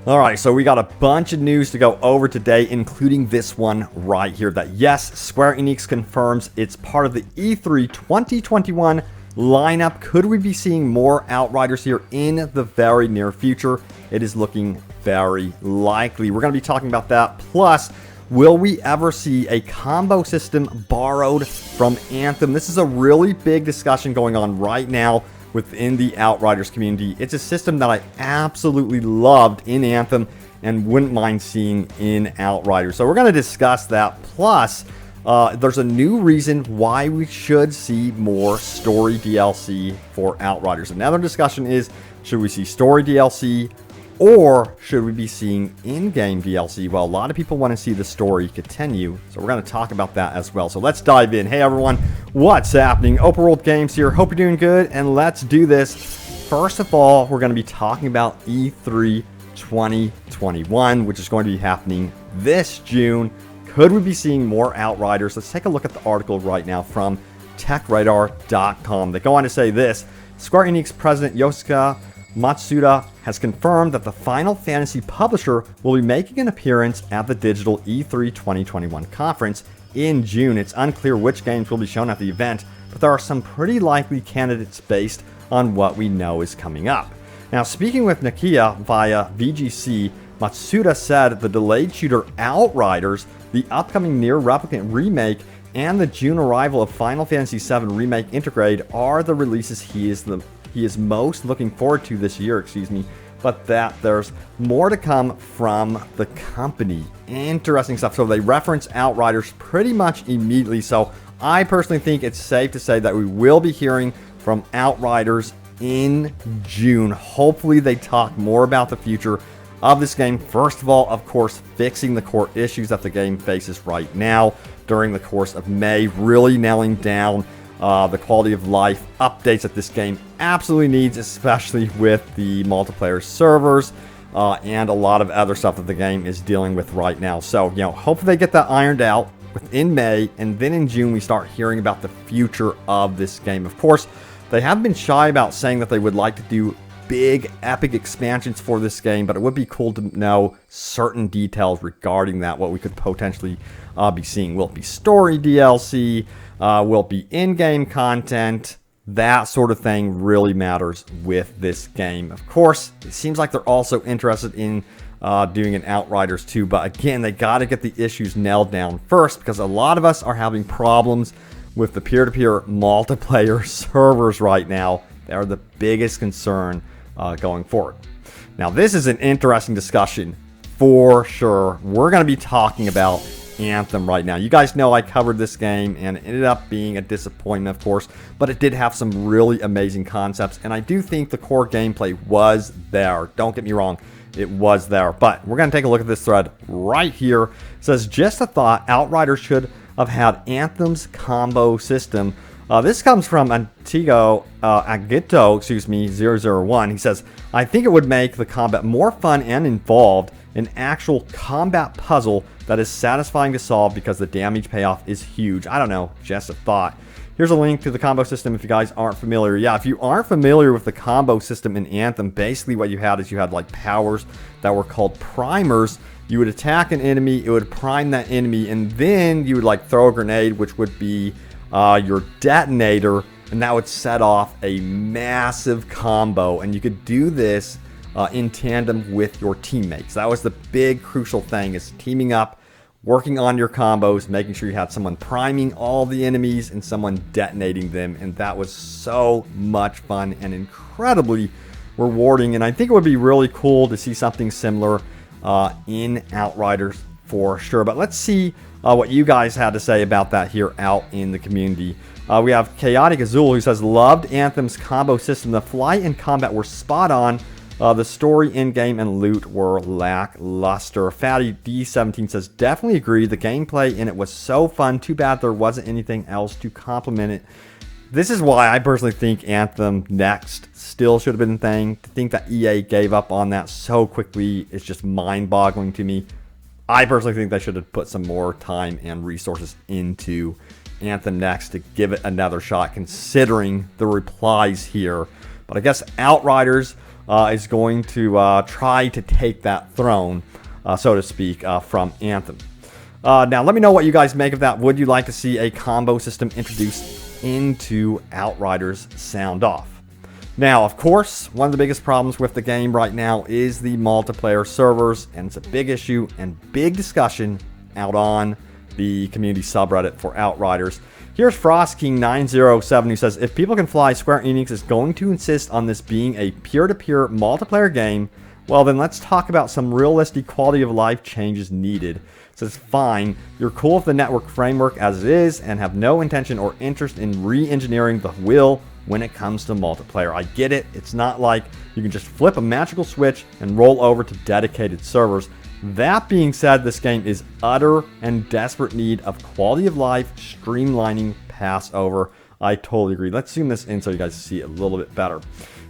Alright, so we got a bunch of news to go over today, including this one right here. That yes, Square Enix confirms it's part of the E3 2021 lineup. Could we be seeing more Outriders here in the very near future? It is looking very likely. We're going to be talking about that. Plus, will we ever see a combo system borrowed from Anthem? This is a really big discussion going on right now within the Outriders community. It's a system that I absolutely loved in Anthem and wouldn't mind seeing in Outriders. So we're going to discuss that. Plus, there's a new reason why we should see more story DLC for Outriders. Another discussion is, should we see story DLC or should we be seeing in-game DLC? Well, a lot of people want to see the story continue, so we're going to talk about that as well. So let's dive in. Hey everyone, what's happening? Open World Games here. Hope you're doing good, and let's do this. First of all, we're going to be talking about E3 2021, which is going to be happening this June. Could we be seeing more Outriders? Let's take a look at the article right now from techradar.com. They go on to say this: Square Enix president Yosuke Matsuda has confirmed that the Final Fantasy publisher will be making an appearance at the digital E3 2021 conference in June. It's unclear which games will be shown at the event, but there are some pretty likely candidates based on what we know is coming up. Now, speaking with Nakia via VGC, Matsuda said the delayed shooter Outriders, the upcoming Nier Replicant remake, and the June arrival of Final Fantasy VII Remake Intergrade are the releases he is most looking forward to this year, but that there's more to come from the company. Interesting stuff. So they reference Outriders pretty much immediately. So I personally think it's safe to say that we will be hearing from Outriders in June. Hopefully they talk more about the future of this game. First of all, of course, fixing the core issues that the game faces right now during the course of May, really nailing down the quality of life updates that this game absolutely needs, especially with the multiplayer servers and a lot of other stuff that the game is dealing with right now. So, hopefully they get that ironed out within May, and then in June we start hearing about the future of this game. Of course, they have been shy about saying that they would like to do big epic expansions for this game, but it would be cool to know certain details regarding that, what we could potentially be seeing. Will it be story DLC? Will it be in-game content? That sort of thing really matters with this game. Of course, it seems like they're also interested in doing an Outriders 2, but again, they got to get the issues nailed down first, because a lot of us are having problems with the peer-to-peer multiplayer servers right now. They are the biggest concern going forward. Now, this is an interesting discussion for sure. We're going to be talking about Anthem right now. You guys know I covered this game and it ended up being a disappointment, of course, but it did have some really amazing concepts, and I do think the core gameplay was there. Don't get me wrong, it was there. But we're going to take a look at this thread right here. It says, just a thought, Outriders should have had Anthem's combo system. This comes from Antigo Agito, 001. He says, I think it would make the combat more fun and involved, an actual combat puzzle that is satisfying to solve because the damage payoff is huge. I don't know, just a thought. Here's a link to the combo system if you guys aren't familiar. Yeah, if you aren't familiar with the combo system in Anthem, basically what you had is you had like powers that were called primers. You would attack an enemy, it would prime that enemy, and then you would like throw a grenade, which would be your detonator, and that would set off a massive combo. And you could do this in tandem with your teammates. That was the big crucial thing, is teaming up, working on your combos, making sure you had someone priming all the enemies and someone detonating them. And that was so much fun and incredibly rewarding. And I think it would be really cool to see something similar in Outriders for sure. But let's see what you guys had to say about that here out in the community. We have Chaotic Azul, who says, loved Anthem's combo system. The flight and combat were spot on. The story, in-game, and loot were lackluster. Fatty D17 says, definitely agree. The gameplay in it was so fun. Too bad there wasn't anything else to complement it. This is why I personally think Anthem Next still should have been a thing. To think that EA gave up on that so quickly is just mind-boggling to me. I personally think they should have put some more time and resources into Anthem Next to give it another shot, considering the replies here. But I guess Outriders is going to try to take that throne, so to speak, from Anthem. Now, let me know what you guys make of that. Would you like to see a combo system introduced into Outriders Sound Off? Now, of course, one of the biggest problems with the game right now is the multiplayer servers, and it's a big issue and big discussion out on the community subreddit for Outriders. Here's FrostKing907 who says, if people can fly, Square Enix is going to insist on this being a peer-to-peer multiplayer game. Well, then let's talk about some realistic quality of life changes needed. It says, fine, you're cool with the network framework as it is and have no intention or interest in re-engineering the wheel when it comes to multiplayer. I get it. It's not like you can just flip a magical switch and roll over to dedicated servers. That being said, this game is utter and desperate need of quality of life streamlining Passover. I totally agree. Let's zoom this in so you guys see it a little bit better. It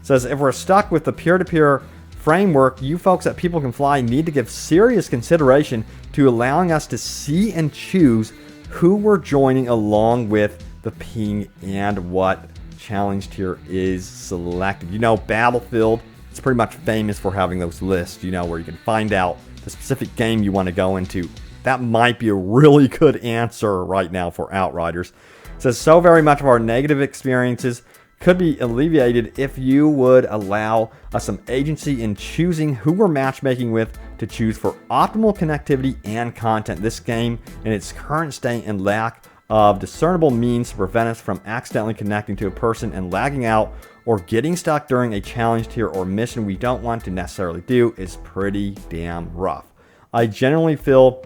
says, if we're stuck with the peer-to-peer framework, you folks at People Can Fly need to give serious consideration to allowing us to see and choose who we're joining along with the ping and what challenge tier is selected. You know, Battlefield is pretty much famous for having those lists, you know, where you can find out the specific game you want to go into. That might be a really good answer right now for Outriders. It says, so very much of our negative experiences could be alleviated if you would allow us some agency in choosing who we're matchmaking with to choose for optimal connectivity and content. This game, in its current state and lack of discernible means to prevent us from accidentally connecting to a person and lagging out or getting stuck during a challenge tier or mission we don't want to necessarily do, is pretty damn rough. I genuinely feel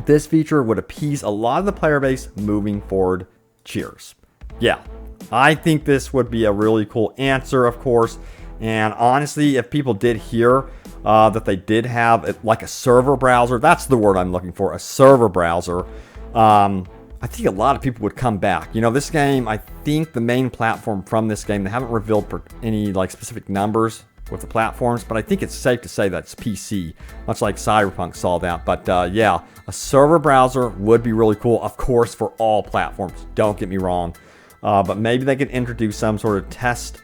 this feature would appease a lot of the player base moving forward. Cheers. Yeah, I think this would be a really cool answer, of course. And honestly, if people did hear that they did have like a server browser, that's the word I'm looking for, a server browser, I think a lot of people would come back. You know, this game, I think the main platform from this game, they haven't revealed any like specific numbers with the platforms, but I think it's safe to say that's PC, much like Cyberpunk saw that. But yeah, a server browser would be really cool, of course, for all platforms. Don't get me wrong. But maybe they could introduce some sort of test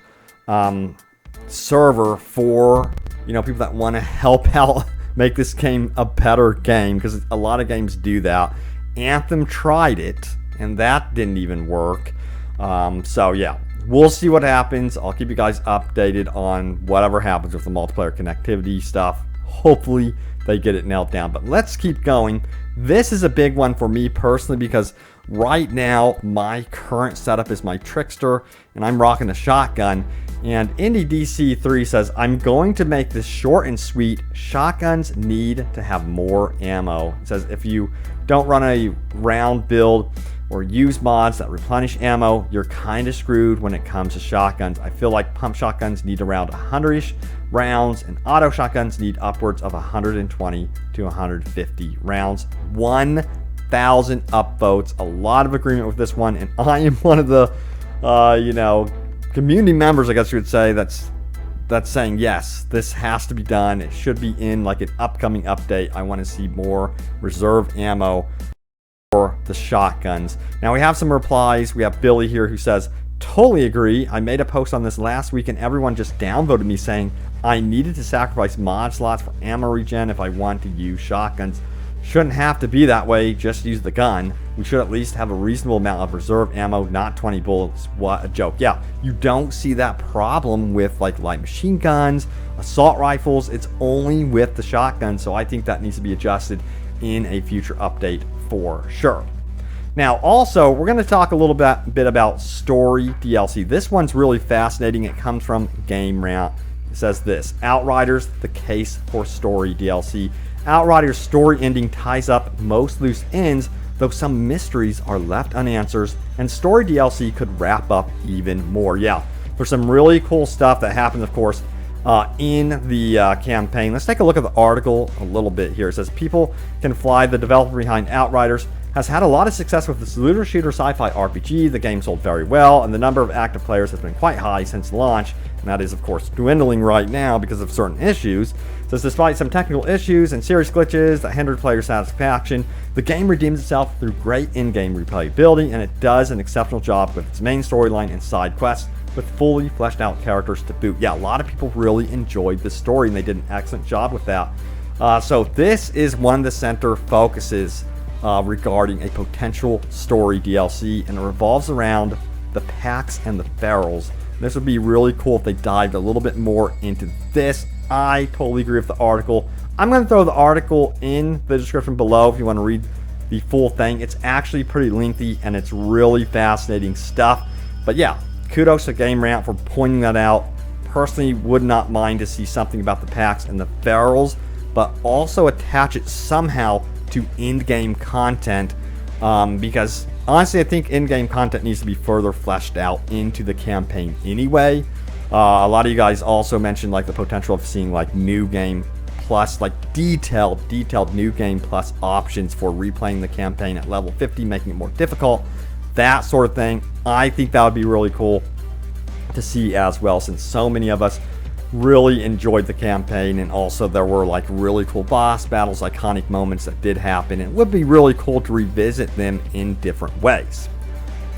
server for, you know, people that want to help out make this game a better game, because a lot of games do that. Anthem tried it, and that didn't even work. So yeah, we'll see what happens. I'll keep you guys updated on whatever happens with the multiplayer connectivity stuff. Hopefully they get it nailed down. But let's keep going. This is a big one for me personally, because right now my current setup is my Trickster, and I'm rocking a shotgun. And Indie DC3 says, I'm going to make this short and sweet. Shotguns need to have more ammo. It says, if you don't run a round build or use mods that replenish ammo, you're kind of screwed when it comes to shotguns. I feel like pump shotguns need around 100-ish rounds, and auto shotguns need upwards of 120 to 150 rounds. 1,000 upvotes. A lot of agreement with this one, and I am one of the, you know, community members, I guess you would say, that's saying yes, this has to be done. It should be in like an upcoming update. I want to see more reserve ammo for the shotguns. Now we have some replies. We have Billy here who says, totally agree. I made a post on this last week and everyone just downvoted me saying I needed to sacrifice mod slots for ammo regen if I want to use shotguns. Shouldn't have to be that way, just use the gun. We should at least have a reasonable amount of reserve ammo, not 20 bullets. What a joke. Yeah, you don't see that problem with like light machine guns, assault rifles. It's only with the shotgun, so I think that needs to be adjusted in a future update for sure. Now also, we're going to talk a little bit about story DLC. This one's really fascinating. It comes from Game Rant. It says this: Outriders, the case for story DLC. Outriders' story ending ties up most loose ends, though some mysteries are left unanswered, and story DLC could wrap up even more. Yeah, there's some really cool stuff that happens, of course, in the campaign. Let's take a look at the article a little bit here. It says, People Can Fly, the developer behind Outriders, has had a lot of success with this looter shooter sci-fi RPG. The game sold very well, and the number of active players has been quite high since launch, and that is, of course, dwindling right now because of certain issues. It says, despite some technical issues and serious glitches that hindered player satisfaction, the game redeems itself through great in-game replayability, and it does an exceptional job with its main storyline and side quests. with fully fleshed out characters to boot. Yeah, a lot of people really enjoyed the story, and they did an excellent job with that. So this is one of the center focuses regarding a potential story DLC, and it revolves around the Pax and the Ferals. This would be really cool if they dived a little bit more into this. I totally agree with the article. I'm going to throw the article in the description below if you want to read the full thing. It's actually pretty lengthy, and it's really fascinating stuff. But yeah, kudos to Game Rant for pointing that out. Personally, would not mind to see something about the Pax and the Ferals, but also attach it somehow to in-game content, because honestly I think in-game content needs to be further fleshed out into the campaign anyway. A lot of you guys also mentioned like the potential of seeing like new game plus, like detailed new game plus options for replaying the campaign at level 50, making it more difficult, that sort of thing. I think that would be really cool to see as well, since so many of us really enjoyed the campaign, and also there were like really cool boss battles, iconic moments that did happen, and it would be really cool to revisit them in different ways.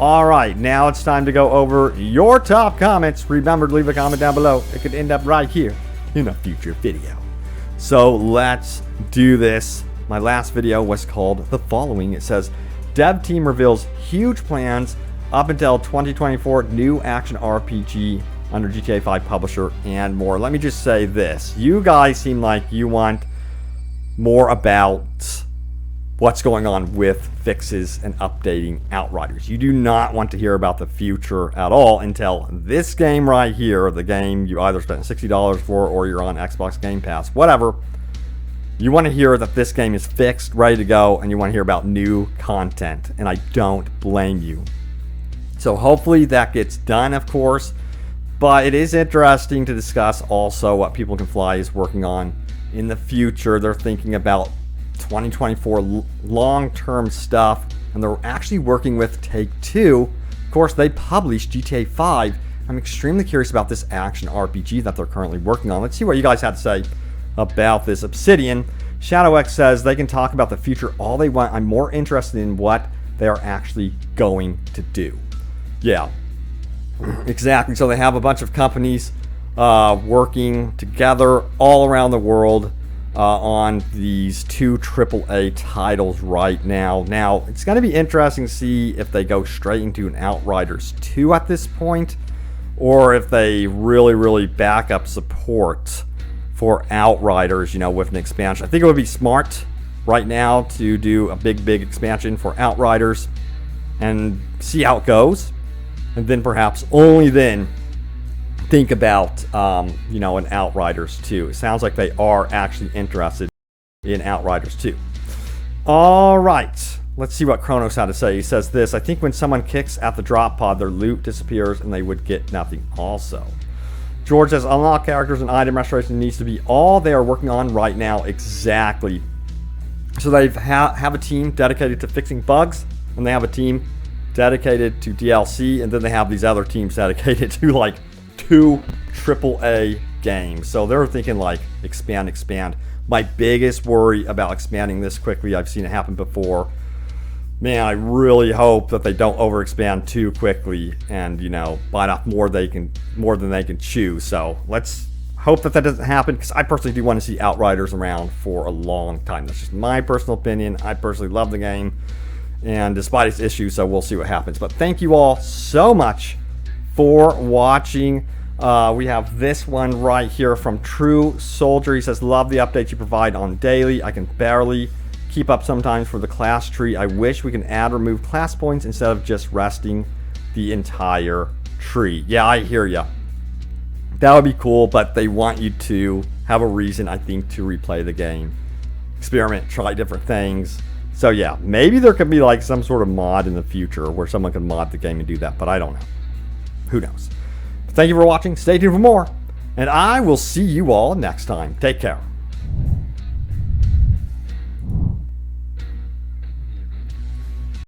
Alright, now it's time to go over your top comments. Remember to leave a comment down below. It could end up right here in a future video. So let's do this. My last video was called The Following. It says, Dev team reveals huge plans up until 2024, new action RPG under GTA 5 publisher, and more. Let me just say this. You guys seem like you want more about what's going on with fixes and updating Outriders. You do not want to hear about the future at all until this game right here, the game you either spent $60 for or you're on Xbox Game Pass, whatever. You want to hear that this game is fixed, ready to go, and you want to hear about new content, and I don't blame you. So hopefully that gets done, of course. But it is interesting to discuss also what People Can Fly is working on in the future. They're thinking about 2024 long-term stuff, and they're actually working with Take-Two. Of course, they published GTA 5. I'm extremely curious about this action RPG that they're currently working on. Let's see what you guys had to say about this. Obsidian ShadowX says they can talk about the future all they want. I'm more interested in what they are actually going to do. Yeah. Exactly. So they have a bunch of companies working together all around the world on these 2 AAA titles right now. Now, it's going to be interesting to see if they go straight into an Outriders 2 at this point, or if they really back up support for Outriders, you know, with an expansion. I think it would be smart right now to do a big expansion for Outriders and see how it goes. And then perhaps only then think about, you know, an Outriders 2. It sounds like they are actually interested in Outriders 2. All right. Let's see what Kronos had to say. He says this: I think when someone kicks at the drop pod, their loot disappears and they would get nothing also. George says, unlock characters and item restoration needs to be all they are working on right now. Exactly. So they have a team dedicated to fixing bugs, and they have a team dedicated to DLC, and then they have these other teams dedicated to like 2 AAA games. So they're thinking like expand. My biggest worry about expanding this quickly, I've seen it happen before. Man, I really hope that they don't overexpand too quickly and, you know, bite off more than they can chew. So let's hope that doesn't happen, because I personally do want to see Outriders around for a long time. That's just my personal opinion. I personally love the game, and despite its issues, so we'll see what happens. But thank you all so much for watching. We have this one right here from True Soldier. He says, love the updates you provide on daily. I can barely keep up sometimes for the class tree. I wish we can add or remove class points instead of just resting the entire tree. Yeah, I hear ya. That would be cool, but they want you to have a reason, I think, to replay the game. Experiment, try different things. So yeah, maybe there could be like some sort of mod in the future where someone can mod the game and do that, but I don't know. Who knows? But thank you for watching. Stay tuned for more, and I will see you all next time. Take care.